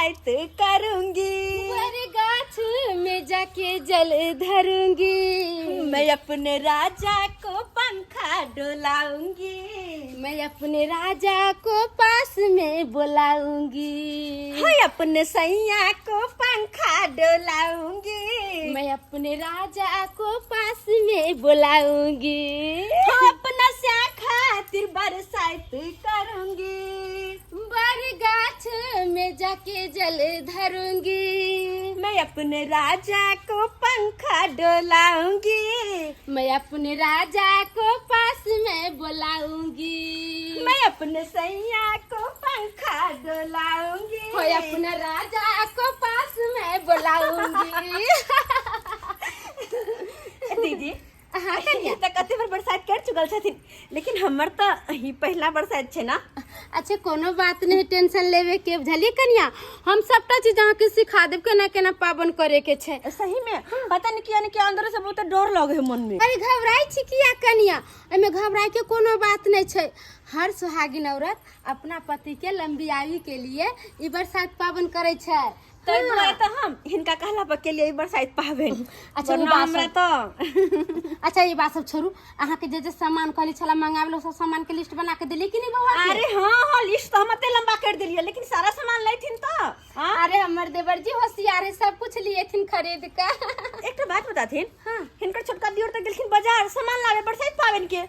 बरसात करूंगी, गाछ में जाके जल धरूंगी, मैं अपने राजा को पंखा डोलाऊंगी, मैं अपने राजा को पास में बुलाऊंगी, मैं अपने सैया को पंखा डोलाऊंगी, मैं अपने राजा को पास में बुलाऊंगी, अपना स्या खातिर बरसात करूंगी, गाछ में जाके जल धरूंगी, मैं अपने राजा को पंखा डोलाऊंगी, मैं अपने राजा को पास में बुलाऊंगी, मैं अपने सैया को पंखा डोलाऊंगी, मैं अपने राजा को पास में बुलाऊंगी। दीदी तो कते बार बरसात कर चुकल छथिन, लेकिन हमर तो ही पहला बरसात छे ना। अच्छा कोनो बात नहीं, टेंशन लेवे के बुझलिए कनिया, हम सबटा चीज अहाँ के सिखा देब केना केना पावन करे के छे। सही में पता नहीं किया अंदर से बहुत डर लगे है मन में। अरे घबराई छी किया कनिया, एमे घबराए के कोनो बात नहीं छे। हर सुहागिन औरत अपना पति के लंबी आयु के लिए ई बरसात पावन करे छे। तो तो हम हिनका कहला पर के लिए बरसात पावे। अच्छा हमरा तो अच्छा ये बात सब छोड़ू, अहाँ के जे सामान कहली छला मंगावलो सब सामान के लिस्ट बना के देली कि नहीं बउआ के? अरे हां लिस्ट तो हम ते लंबा कर देलिए, लेकिन सारा सामान लैथिन तो। अरे हमर देवर जी होशियार है, सब कुछ लिए थिन खरीद के। एक तो बात बताथिन, हां हिनकर छोटका दियोर त गेलखिन बाजार सामान लावे बरसात पावन के,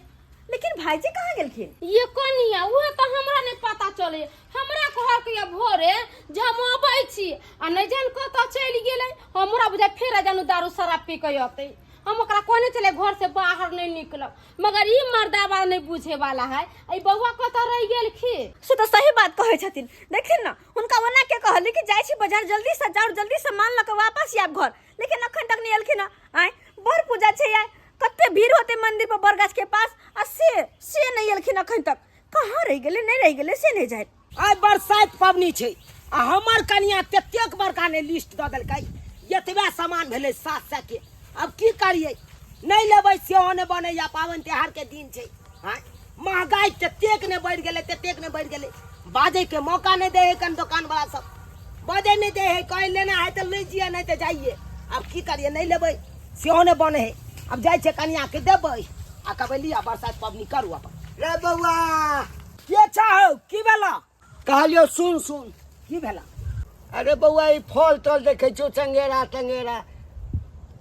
लेकिन भाईजी कहाँ गेलखिन? ये कनिया वो तो हमरा नहीं पता चले, हमरा कहर के भोरे जब हम आबै छी आ नहीं जान कत चल गेलै, हमरा बुझा फेर जानू दारू शराब पी के आते, हम ओकरा कोने चले घर से बाहर नहीं निकलब, मगर ई मर्दावा नहीं बुझे वाला है। ए बउआ कत रह गेलखिन? से तो सही बात कहे छथिन, देखिन ना उनका वना के कहली कि जाई छी बाजार जल्दी से जाओ, जल्दी सामान ल के वापस आब घर, लेकिन अखन तक नहीं एलखिन। आय बर पूजा छे यार, कते भीड़ होते मंदिर पर बरगाछ के पास, आ से नहीं एलखिन अखन तक, कहाँ रह गेले नहीं रह गेले से नहीं जाए। आइ बरसात पबनी छै आ हमर कनिया ततेक बड़का ने लिस्ट द देलकै, एतबे सामान भेलै 700 के, अब की करिए, नहीं लेबै सेहो ने बनै, या पावन त्योहार के दिन छै। हाँ महंगाई ततेक ने बढ़ गेलै, ततेक ने बढ़ गेलै, बाजे के मौका नहीं दे है कन दुकान वाला सब, बाजे नहीं दे है, कह लेना है तो ले जिए नहीं तो जाइए। अब की करिए, नहीं लेबै सेहो ने बनै है, अब जाय छै कनिया के देबै आ कहबै लिया बरसात पबनी करू अपन। रे बउआ के चाहो की भेला? कहलियो सुन सुन की भेला? अरे बउआ ई फल तल देखे छो, चंगेरा तंगेरा,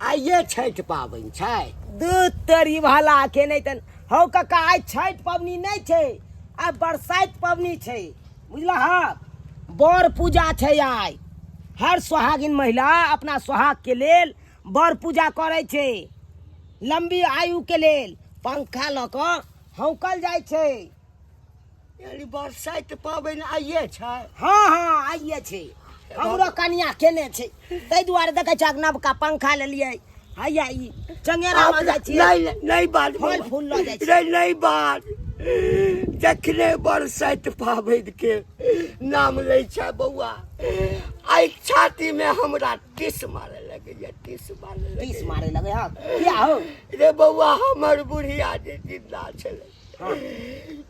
आइए छठ पाबनि छै। दूध तरी भाला के नहीं तन हौ काका, आइ छठ पबनी नहीं छै, आइ बरसात पबनी छै, बुझला हा। बर पूजा छै आइ, हर सुहागिन महिला अपना सुहाग के लेल बर पूजा करे छै, लंबी आयु के लेल पंखा ल क हौकल जाय छै। यानी बरसात पाबनि आइए छै? हाँ हाँ आइए छै, हमरो कनिया केने छै, ताहि दुआरे देखे छ नवका पंखा लेलिए। हैया ई चंगेरा ल जाय छै, नहीं बात फल फूल ल जाय छै। नहीं बात, जखने बरसात पाबनि के नाम लै छै बउआ, आइ छाती में हमरा टिस मारे लगे, टिस मारे लगे। हाँ क्या हो रे बउआ, हमर बुढ़िया जे जिंदा छलै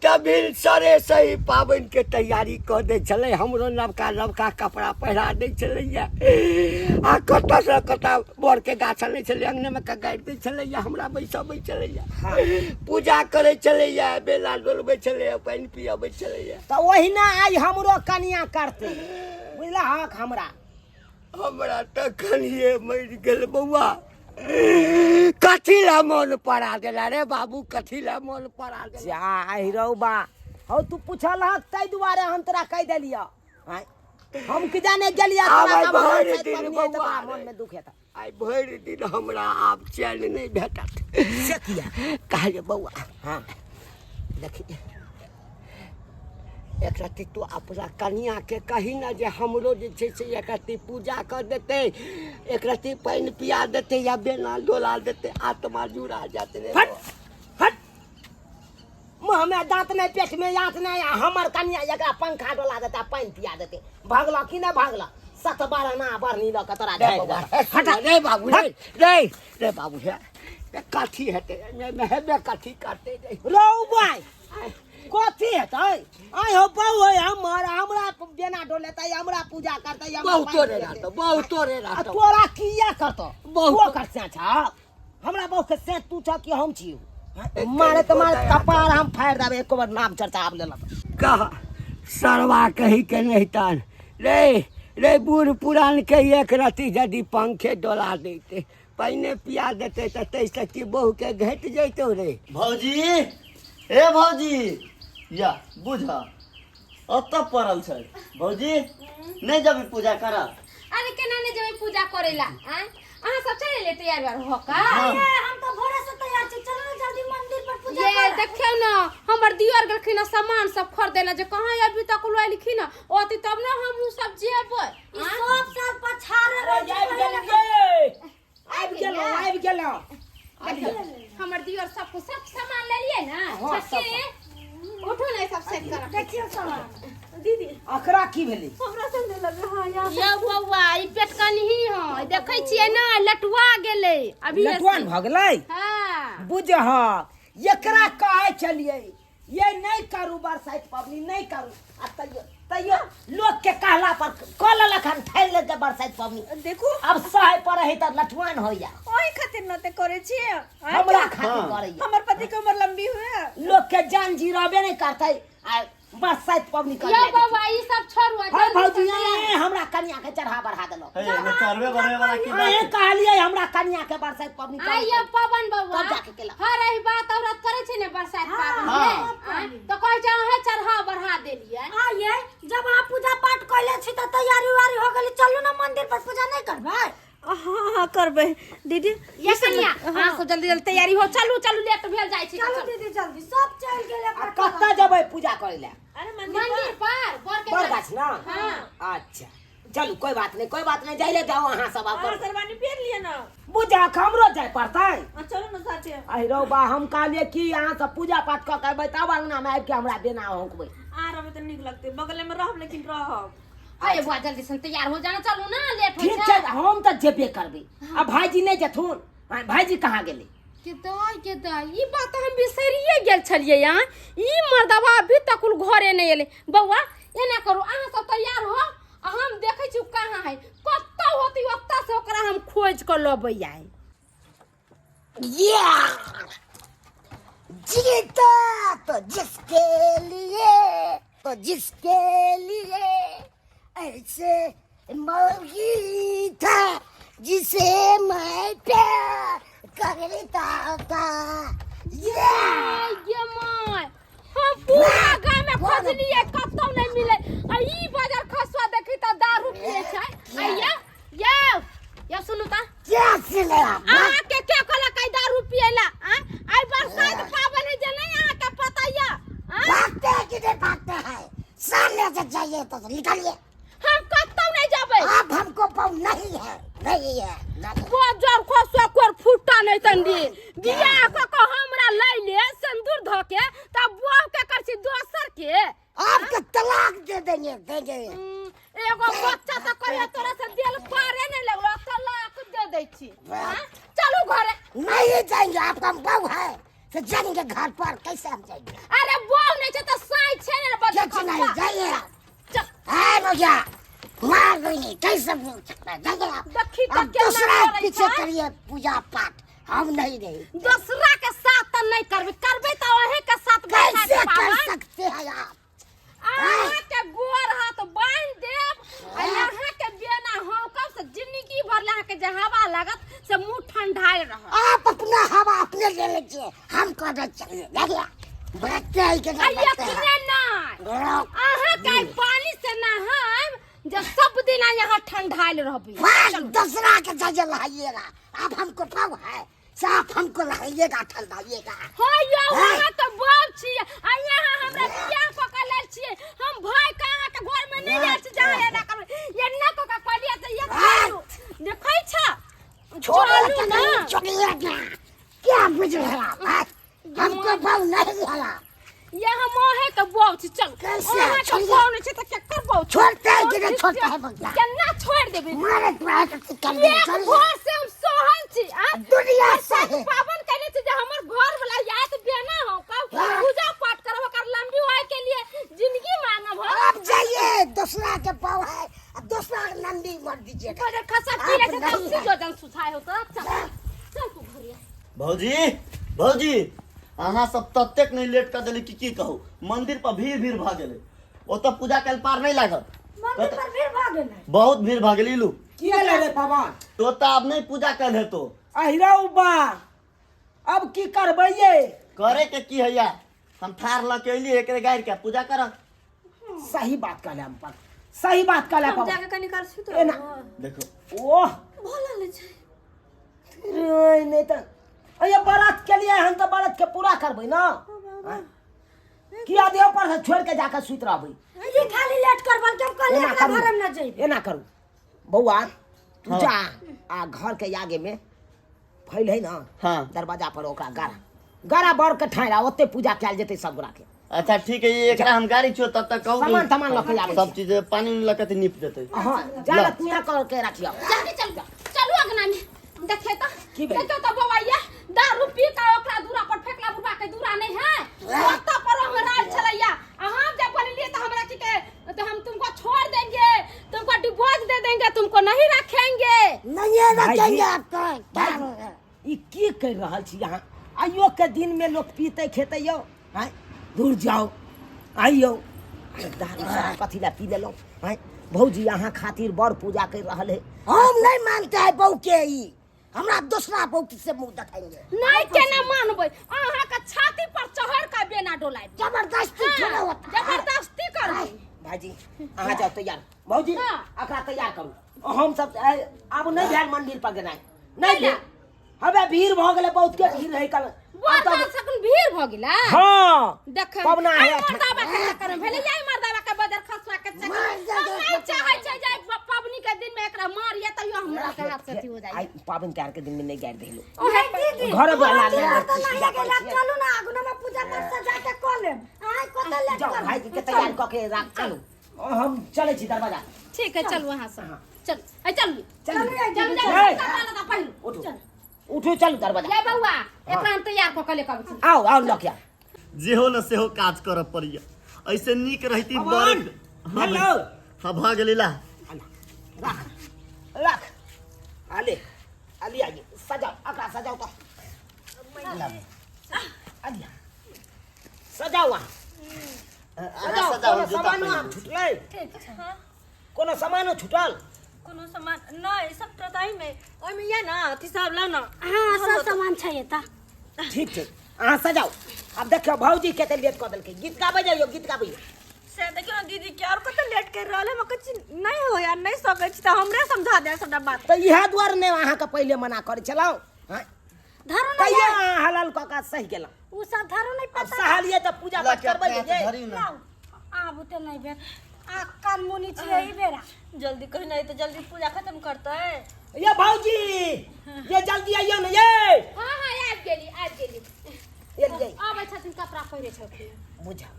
तभी सरे सही पाबनि के तैयारी कर दे छलै, हमरो नवका नवका कपड़ा पहिरा दै छलैया, आ कतऽ से कतऽ बर के गाछ आनै छलै, अंगने में गाड़ि दै छलैया, हमरा बैसबै छलैया, पूजा करे छलैया, बेला डोलबै छलैया, पानि पियाबै छलैया। तो ओहिना आई हमरो कनिया करते, बुझला हक हमरा तऽ कनिए मरि गेल बउआ, कथी ला मन पड़ा गेला रे बाबू, कथी ला मन पड़ा गेला? जाहि रौ बा, हौ तू पूछल हक ताहि दुआरे हम तोरा कह देलिया, हम की जाने गेलिया मन में दुख हेता। आइ भरि दिन हमरा आब चैन नहीं भेटत। से किया? कहलिए बउआ, हाँ देखिए एक रत्ती तू अपना कनिया के कही ना जे हमरो जे छै से एक रत्ती पूजा कर देते, एक रत्ती पानि पिया देते, या बेना डोला देते, आत्मा जुड़ा जाते रे। हट हट, मुँह में दांत नहीं, पेट में यात नहीं, हमर कनिया एकरा पंखा डोला देता, पानि पिया देते, भागला कि नहीं भागला? 7-12 ना बरनी ल के तोरा हट रे बाबू, रे बाबू है कथी हेते, मैं हेबे कथी करते रौ भाई कथी हेतै? आइ हो बउ है हमर, हमरा बेना डोलेता हमरा पूजा करता बहुतो रे रहतो बहुतो रे आ रहतो तोरा किया करतो बहुत। वो कर से अच्छा हमरा बहु के से तू छ कि हम छी मारे तो मारे कपार हम फाड़ देबे एको बार नाम चर्चा आब लेला कहा सरवा कही के नहीं तान रे रे बूढ़ पुरान के एक रति यदि पंखे डोला देते पहले पिया देते तो तैसे की बहू के घट जैतो रे भौजी हे भौजी या बुझ अत पड़ल छै भौजी नहीं जब पूजा करब अरे केना ने जेबै पूजा करेला हैं अहाँ सब चले ले तैयार बार हो का हम तो भोरे से तैयार छी चलो ना जल्दी मंदिर पर पूजा ये देखियो ना हमर दियर गेलखिन ना सामान सब खरीदेला जे कहां अभी तक लइलखिन ना ओती तब ना हम सब जेबै ई सब साल पछारे आबि गेलो हमर दियर सब को सब सामान ले लिए ना हाँ, सच्ची उठो ना सब सेट कर देखियो सामान दीदी अखरा की भेलै हमरा संग लगे हां यार ये बौआ ई पेटकनी ही ह देखै छियै ना लटवा गेलै अभी लटवान भ गेलै हां बुझ ह एकरा कहे चलिए ये नहीं करू बरसाइत पबनी नहीं करू आ तैयो लोग के कहला पर कल लखन फैल ले बरसाइत पबनी देखो अब सहे पर है त लठवान होइया ओही खातिर न ते करे छी हमरा खातिर करैया हमर पति के उम्र लंबी हुए लोग के जान जी रहबे नहीं करतै आ बरसाइत पबनी कर ये बौआ ई सब छोड़ुआ हां भौजी हमरा कन्या के चढ़ा बढ़ा देलो हे एमे चढ़बे बने वाला की ए बात कहलिए हमरा कन्या के बरसाइत पबनी कर आइए पवन बौआ तब जाके केला हर रही बात औरत करे छै ने बरसात पाबन हाँ। में तो कह जा है चढ़ा बढ़ा देलिए आइए जब आप पूजा पाठ कइले छी त तैयारी वारी हो गेली चलू ना मंदिर पर पूजा नहीं करबै हां करबै दीदी ये कनिया हां सब जल्दी जल्दी तैयारी हो चलू चलू लेट भेल जाय छै चलो दीदी जल्दी सब चल गेले आ कत्ता जबै पूजा करे ले अरे मंदिर पर बर गाछ ना हां अच्छा चलू कोई बात नहीं जाइले जाओ अहाँ सब आकर सरवानी पहन लिए ना बुझा हमरो जाय पड़तै चलो ना साथे आई रौ बा हम कहलिए कि अहाँ सब पूजा पाठ क करबै तब अंगना में आबि के हमरा देना होकबै आ रहबे त नीक लगते बगल में रहब लेकिन रहब आइए बुआ जल्दी से तैयार हो जाना चलू ना लेट हो ठीक छै हम त जेबे करबै अब भाईजी नहीं जथुन भाईजी कहाँ गेलै के दाई ई बात हम बिसरिए गेल छलिए यहाँ ई मर्दवा अभी तक घरे नहीं एले बौआ एना करू अहाँ सब तैयार हो आ हम देखै छी कहाँ है कत्ता होती ओत्ता से ओकरा हम खोज कर लबै आइ जीता तो जिसके लिए ऐसे मौगी था जिसे मैं प्यार करता था ये माय हम पूरा गांव में खोजलिए कत्तो नहीं मिले आ ई बाजार खसवा देखी त दारू पिए छै आइया ये सुनु त क्या सिला अहाँ के कहला कई दारू पिएला आई बरसात पावन है जे नहीं अहाँ के पता या भागते हैं कि नहीं भागते हैं सामने से जाइए तो निकलिए हम कत्तो नहीं जाबै अब हमको पाऊ नहीं है बाजार खसवा कोर फुटा नहीं तंदी बियाह को हमरा लै ले सिंदूर ध के तब बुआ के कर छी दोसर के आपको तलाक दे देंगे एगो बच्चा तो कहिया तोरा से दिल पारे नहीं लगलो तलाक दे दै छी चलू घरे नहीं जाएंगे आपका बहू है तो जाएंगे घर पर कैसे हम जाएंगे अरे बहू नहीं छै त साई छै ने बच्चा कैसे नहीं जाइए है भैया मार देंगे कैसे बोल सकता है जाइए आप देखी अब त दूसरा केना पीछे करिए पूजा पाठ हम नहीं रहे दूसरा के साथ त नहीं करबे त ओहे के साथ कैसे बैठा कर पावन सकते हैं आप अहाँ के गोर हाथ बांध देब आ यहाँ के बेना हम कब से जिंदगी भर लहा के जे हवा लागत से मुंह ठंडाए रह आप अपना हवा अपने ले लीजिए हमको नहीं चाहिए देखिए बैठते हैं कि नहीं अइया बैठते किने ना अहाँ के पानी से नहाएब जे सब दिन यहाँ ठंडाइल रहबी बस दूसरा के जाइए लाइएगा अब हमको पाव है साफ हमको लाइएगा ठंडाइएगा हां यो वहां तो बाप छी आ यहाँ हमरा बियाह क के लेल छी हम भाई कहाँ के घर में नहीं जाइ छी जहाँ एना कर ये ना क के कहलिए त ये करू देखै छ चलू ना छोड़िए क्या क्या बुझ रहे आप हमको पाव नहीं है यहाँ मोहे के बाप छी चल कैसे? वहाँ के छोड़िए। बाप नहीं छी त के कर बाप छोड़ते हैं कि नहीं छोड़ते हैं बंदा केना छोड़ देबे मारे तुम्हारे तो कर एक घर से हम सोहन छी आ दुनिया से है। पावन कहले छी जे हमर घर वाला याद बेना हो कब पूजा पाठ करब कर लंबी होए के लिए जिंदगी मांगब हो आप जाइए दूसरा के पाव है अब दूसरा के नंदी मत दीजिएगा। बड़े खसा पी ले तो उसी जो जन सुछाए हो तो चल तू घरिया। भौजी भौजी अहाँ सब ततेक नहीं लेट कर देली की कहू मंदिर पर भीड़ भा गेलै ओतऽ पूजा कल पार नहीं लागत मंदिर पर भीड़ भाग गेलै बहुत भीड़ भा गेली लू की रे पवन तो त अब नहीं पूजा कल है तो अहिरा बा अब की करबै ये करे के की हैया हम ठार ल के अइली एकरे गाड़ के पूजा कर सही बात कहले हम पर सही बात कहले हम पवन जाके कनी कर सुत ए ना देखो ओह भोला ले छै रे नहीं त अये बारात के लिए हम तो बारात के पूरा करबै ना किया देव पर से छोड़ के जाकर सुत रहबै ये खाली लेट करबल के कल एना एकरा करू। घर में न जइबे एना करू बौआ तू हाँ। जा आ घर के आगे में फैल है ना हाँ दरवाजा पर ओकरा गारा बर के ठाड़ा ओते पूजा कैल जेतै सब गोरा के अच्छा ठीक है ये एकरा हम गाड़ी छो तब तक कहू सामान तामान लके आबै सब चीज पानी में लके निप देते हां जा पूरा कर के रखियो जल्दी चल चलू अगना में देखे तो की भेल? देखो तो बवाइया दारू पी का ओकरा दूरा पर फेकला बुबा के दूरा नहीं है ओता पर हम राज चलैया हम जब बोल लिए तो हमरा के तो हम तुमको छोड़ देंगे तुमको डिवोर्स दे देंगे तुमको नहीं रखेंगे नहीं रखेंगे आपको ई की कर रहल छी यहां आइयो के दिन में लोग पीते खेते यो हैं दूर जाओ आइयो दारू सारा कथी ला पी लेलो हैं भौजी यहाँ खातिर बड़ पूजा कर रहल है हम नहीं मानते है बहू के ई हमरा दूसरा बहू से मुंह देखेंगे नहीं केना मानबै अहाँ के छाती पर चढ़ के बेना डोलाय जबरदस्ती थोड़ा होता है। जबरदस्ती करबै भाजी अहाँ जाओ तैयार भौजी हाँ। अकरा तैयार करू हम सब अब नहीं भेल मंदिर पर गेनाइ नहीं भेल हबे भीड़ भ गेलै बहुत के भीड़ रहे कल बहुत सकल भीड़ भ गेला हां देख पवना है मर्दावा के चक्कर में भेले जाय मर्दावा के बदर खसवा के चक्कर नहीं चाहे छै जाय पबनी के दिन में एकरा मारिए तइयो हमरा के हाथ से हो जाय आई पावन त्योहार के दिन में नहीं गाड़ देलो ओहे दीदी घर वाला ले तो नहीं गेला चलू ना आगुना में पूजा कर सजा के क लेब आइ कत लेट जाओ कर भाई के तैयार क के राख चलो हम चले छी दरवाजा ठीक है चल वहां से चल ए चल चल चल ए, चल पहिल उठो उठो चल दरवाजा ले बउआ एकरा हम तैयार क के ले कब आओ आओ लकिया जेहो न सेहो काज कर पड़िया ऐसे नीक रहती पवन, हाँ हेलो। हाँ भ गेली ला रख रख आले आली आगे सजाओ अकरा सजाओ तो आलिया सजाओ अहाँ सजाओ जूता पहिन छुटलै कोनो सामानो छुटल कोनो सामान नहीं सब तो ताई में ओइ में ये ना अथी सब ला ना हां सब सामान छै एता ठीक ठीक अहाँ सजाओ अब देखियो भौजी केते लेट कऽ देलकै गीत गाबै जाइयो गीत गाबै से देखियो ना दीदी के और कत लेट कर रहले हम कुछ नहीं हो यार नहीं सकै छी त हमरे समझा दे सबटा बात तऽ इहे दुआरे ने अहाँ के पहिले मना करै छलौ हैं धरो ना कहियो अहाँ हलाल कऽ के सही गेलौ उ सब धरो नहीं अब पता सहालिए तऽ पूजा पाठ करबै जे धरी न आबू ते नहीं बेर आ कान मुनी छिए ई बेरा जल्दी कहि नहीं तो जल्दी पूजा खत्म करते ये भौजी ये जल्दी आइयो ने ये हां हां आबि गेली ये जे आबै छथिन कपड़ा पहिरे छथिन बुझा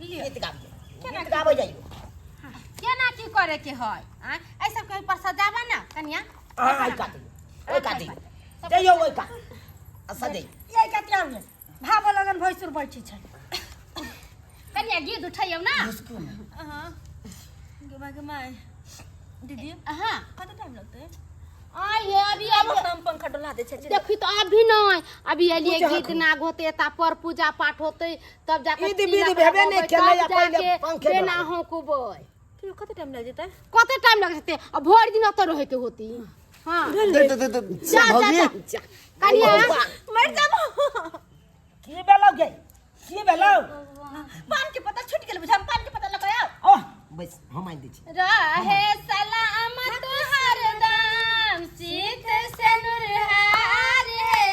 गीत गाबै जाइयो केना की करे के है ऐ सब कहीं पर सजावा ना कन्या अहाँ आई काटी जाइयो ओइ का सजै ये कतिया में भाबो लगन भैसुर बैठी छै कन्या गीत उठाइयो ना हां गे माय दीदी हां कत टाइम लगतै ये अभी हम पंखा डोला दे छै देखी तो अभी नहीं अभी एलिए गीत नाग होते ता पर पूजा पाठ होते तब जाके ईद बीद भेबे नहीं खेले या पहिले पंखे बेना हो कुबय फिर कत टाइम लग जेतै कते टाइम लग जते अब भोर दिन तो रहे के होती हां भौजी कन्या मर जाबो की भेलौ गे की भेलौ पान के पता छूट गेल बुझा पान के पता लगाओ ओह बस हम आई दै छी रहे सलामत हरदम सीत से नूरहार है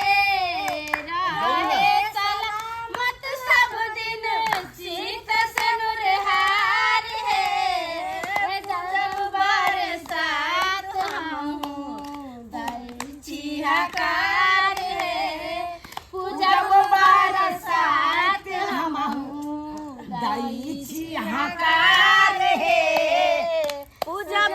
रहे सलामत सब दिन सीत से नूरहार है जब बरसात हम दई छिहाकार है पूजा बरसात हम दाई छी हकार हे पूजा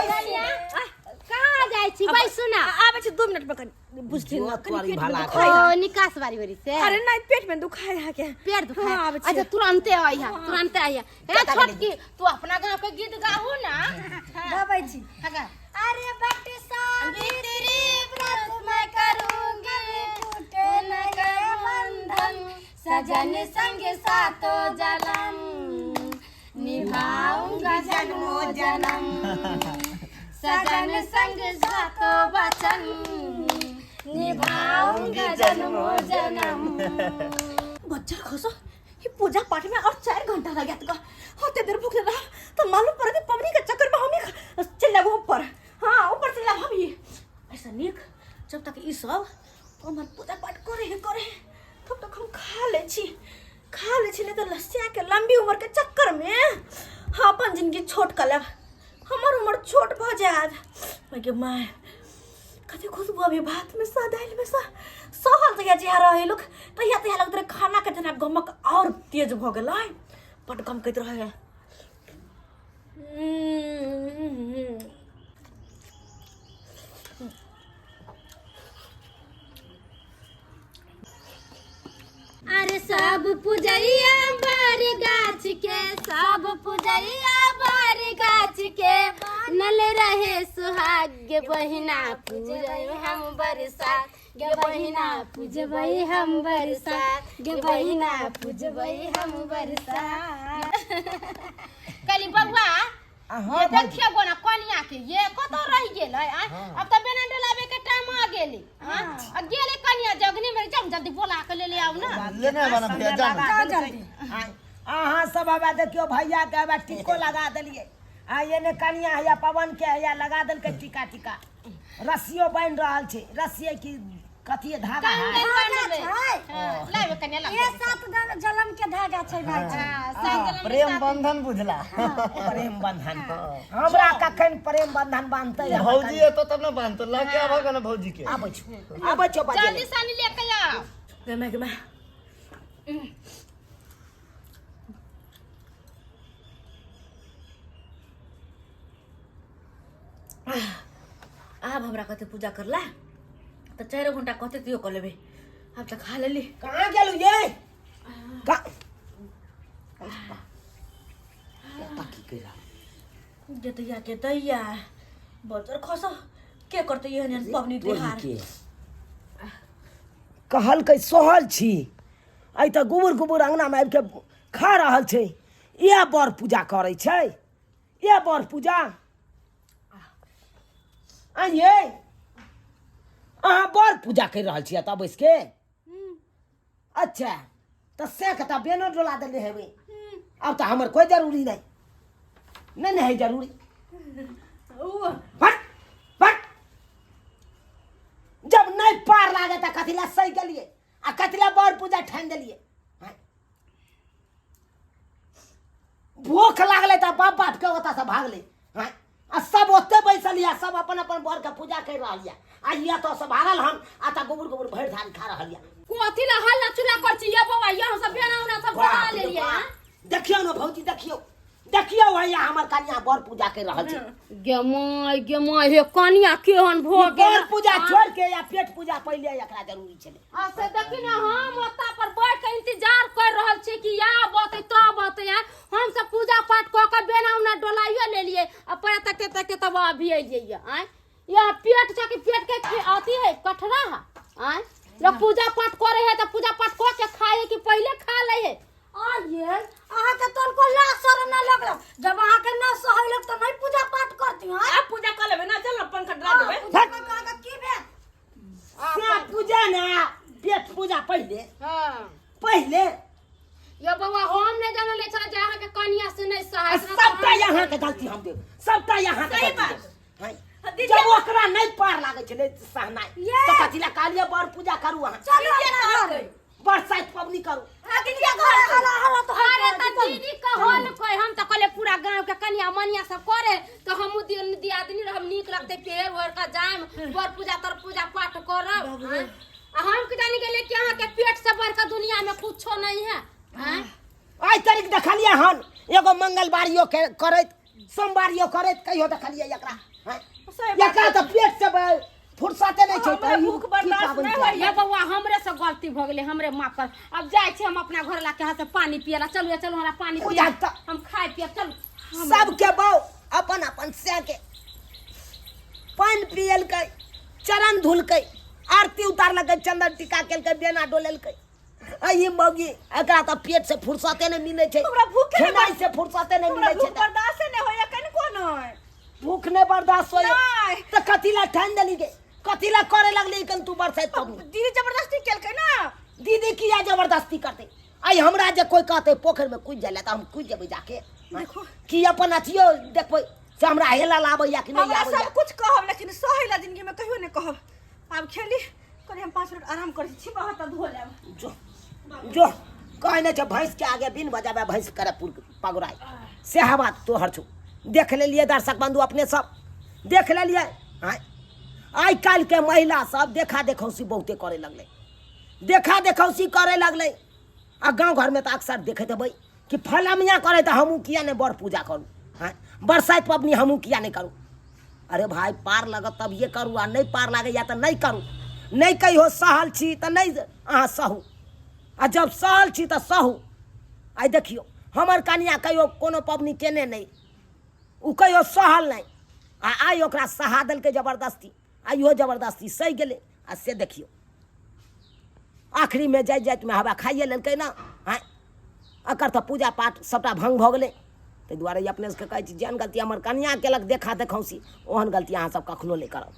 कहाँ जाइ छी भाई सुना आबे छी 2 मिनट में कनी बुझथिन ना कनी पेट में भला दुखाई ओ है। निकास बारी से अरे नहीं पेट में दुखाई है के पेट दुखाए हाँ, आबे छी। अच्छा तुरंते आई है तुरंते आई है हे छोटकी तू अपना गांव के गीत गाहू ना गाबै छी हाँ अरे बट सावित्री व्रत मैं करूंगी टूटे न गए बंधन सजन संग सातो जन्म निभाऊंगा जन्मों जन्म सजन संग सातो वचन निभाऊंगा जन्मों जन्म बच्चा खसो ये पूजा पाठ में और 4 घंटा लग गया तो होते देर भूख रहा तो मालूम पड़ा कि पवनी के चक्कर में हम चले गए ऊपर हाँ ऊपर चले हम ही ऐसा निक जब तक ई सब हमार पूजा पाठ करे तब तक हम खा ले छी नहीं तो लस्सिया के लंबी उम्र के चक्कर में हाँ अपन जिंदगी छोट कर लेब हमार उम्र छोट भ जात मैं माय कथी खुशबू अभी भात में सा दाल में सा सहल तैया जे रहे लोग तैया लगत रहे खाना के जना गमक और तेज भ गेल बट गम कहत रहे अरे सब पुजरिया बारी गाछ के सब पुजरिया बारी गाछ के नल रहे सुहाग्य बहिना पूजै हम बरसात गे बहिना पूजबै हम बरसात गे बहिना पूजबै हम बरसात कली बबुआ ये देखिए गोना कनिया के ये कतो रह गेलै अब त बेना डलावे के टाइम आ गेली आ गेले कनिया जगनी में जब जल्दी बोला के ले आउ ना लेने बना भेजा जल्दी अहाँ सब हवा देखियो भैया के हवा टिको लगा देलिए आ ये ने कनिया है पवन के है लगा देल के टीका रस्सियो बन रहल छे रस्सिए की कथी धागा है लावे कनिया ला ये 7 दाना जलम के धागा छै भाई प्रेम बंधन बुझला प्रेम बंधन हमरा कखन प्रेम बंधन बांधते भौजी है तो तब ना बांधतो लगे आबा ना भौजी के आबै छो बाजे जल्दी सानी लेके आओ गमा अब हमरा कते पूजा करला तो 4 घंटा कते दियो कर लेबे अब तक खा लेली कहां गेलु ये का ताकी केरा जतैया के दैया बजर खसो के करते ये पवनी त्योहार कहल के सोहल छी आई त गुबुर अंगना में आबि के खा रहल छै ये बर पूजा करे छै ये बर पूजा आइए अहाँ बर पूजा कर रहल छियै तब बैस के अच्छा तो से कता बेनो डोला देले हेबै अब तो हमर कोई जरूरी नहीं है जरूरी फट फट जब नहीं पार लागे त कथिला सही गेलिए आ कथिला बर पूजा ठान देलिए भूख लागले त बाप बाप के ओता से भागले आ सब ओते बैसल या सब अपन अपन बर के पूजा कर रहल या आ या तो सब भागल हम आ त गोबर भैर धान खा रहल या कोथी ला हल्ला चुला कर छी ये बाबा यहाँ सब बेना उना सब बना ले लिया देखियो न भौजी देखियो भैया हमर कन्या बर पूजा कर रहल छै गे माय हे कनिया केहन भो बर पूजा छोड़ के या पेट पूजा पहले एकरा जरूरी छले आ से देखी ना हम ओता पर बैठ के इंतजार कर रहल छी कि या बते तो बते हम सब पूजा पाठ क के बेना उना डोलाइयो ले लिए आ पर तक तब अभी आइए आय या पेट छ कि पेट के आती है कठरा है आय लोग पूजा पाठ करे है तो पूजा पाठ क के खाए कि पहले खा ले है आइए अहाँ के तोल को ला शर्म ना लगल जब अहाँ के ना सहैलक त नहीं पूजा पाठ करती हैं आप पूजा कर लेबे ना चल पंखा डरा देबे पूजा कर के की बे से पूजा ना पेट पूजा पहले हां पहले ये बाबा हम नहीं जान ले चला जहां के कन्या से नहीं सहाय सबटा यहाँ के गलती हम देब सबटा यहाँ के गलती जब ओकरा नहीं पार लागे छले सहनाई तो कथिला कालिया बर पूजा करू अहाँ चलो बरसात पबनी करू अगलिया घर हला तो अरे त दीदी कहल कोई हम त कहले पूरा गांव के कन्या मनिया सब करे तो हम दियादनी हम नीक लगते पेड़ ओर का जाम बर पूजा तर पूजा पाठ करब हम के जानी गेले कि अहाँ के पेट से बड़का दुनिया में कुछो नहीं है आई तारीख देखलिया हन एगो मंगलवारियो के करत सोमवारियो करे कहियो देखलिए एकरा हैं? सही बात एकरा तो पेट से फुर्सते नहीं छै हमरा भूख बर्दाश्त नहीं होइए। ये बउआ हमरे से गलती भ गेलै, हमरे माफ कर। अब जाय छी हम अपना घर ला के हाथ से पानी पियला। चलू चलू हमरा पानी पूजा पिया, त- हम खाए पिए चल। सबके बहु अपन अपन से के पानी पियलकै, चरण धुलकै, आरती उतारलकै, चंदन टीका केलकै, बेना डोलेलकै। अही मौगी एकरा तो पेट से फुर्सते नहीं मिले छै, हमरा भूखे नहीं खेनाई से फुर्सते नहीं हमरा मिले भूख छै। बर्दाश्त नहीं होइए कनिको नहीं। भूख नहीं बर्दाश्त होय नहीं। तो कथिला ठान देली गे, कथिला करे लगली कन तू बरसाइत पबनी। दीदी जबरदस्ती केलकै ना। दीदी किया जबरदस्ती करते? आई हमरा जे कोई कहते पोखर में कूद जाले तो हम कूद जेबै जाके। देखो। कि अपन अथियो देखबै से हमरा हेला लाबै या कि नहीं हमरा आबै सब कुछ कहब लेकिन सहेला जिंदगी में कहियो नहीं कहब। अब खेली कनी हम 5 मिनट आराम करै छी, बहुत धो लेब। जो जो कहने छ भैंस के आगे बिन बजाबे भैंस करे पगुराई से हवा तोहर छु। देख लेलिए दर्शक बंधु अपने सब देख लेलिए। आई काल के महिला सब देखा देखौसी बहुते करे लगले, देखा देखौसी करे लगले। आ गांव घर में तो अक्सर देखे देबै कि फलामिया करे तो हमू किया नहीं बड़ पूजा करूँ, बरसाइत पबनी हमू किया नहीं करूँ। अरे भाई पार लगत तब ये करूँ, आ नहीं पार लगे या तो नहीं करूँ। नहीं कहियो सहल छी तो नहीं अहाँ सहू, आ जब सहल छी तो सहू। आई देखियो हमर कनिया कहियो कोनो पबनी केने नहीं, उ कहियो सहल नहीं, आ आई ओकरा सहा देलकै जबरदस्ती। आइयो जबरदस्ती सही गेलै। आ से देखियो आखिरी में जाइत जाइत में हवा खाइए लेलकै ना। एकर तो पूजा पाठ सबटा भंग भऽ गेलै। ताहि दुआरे अपने सबके कहै छी जेहन गलती हमर कनिया केलक देखा देखौसी ओहन गलती अहाँ सब कखनो नहीं करब।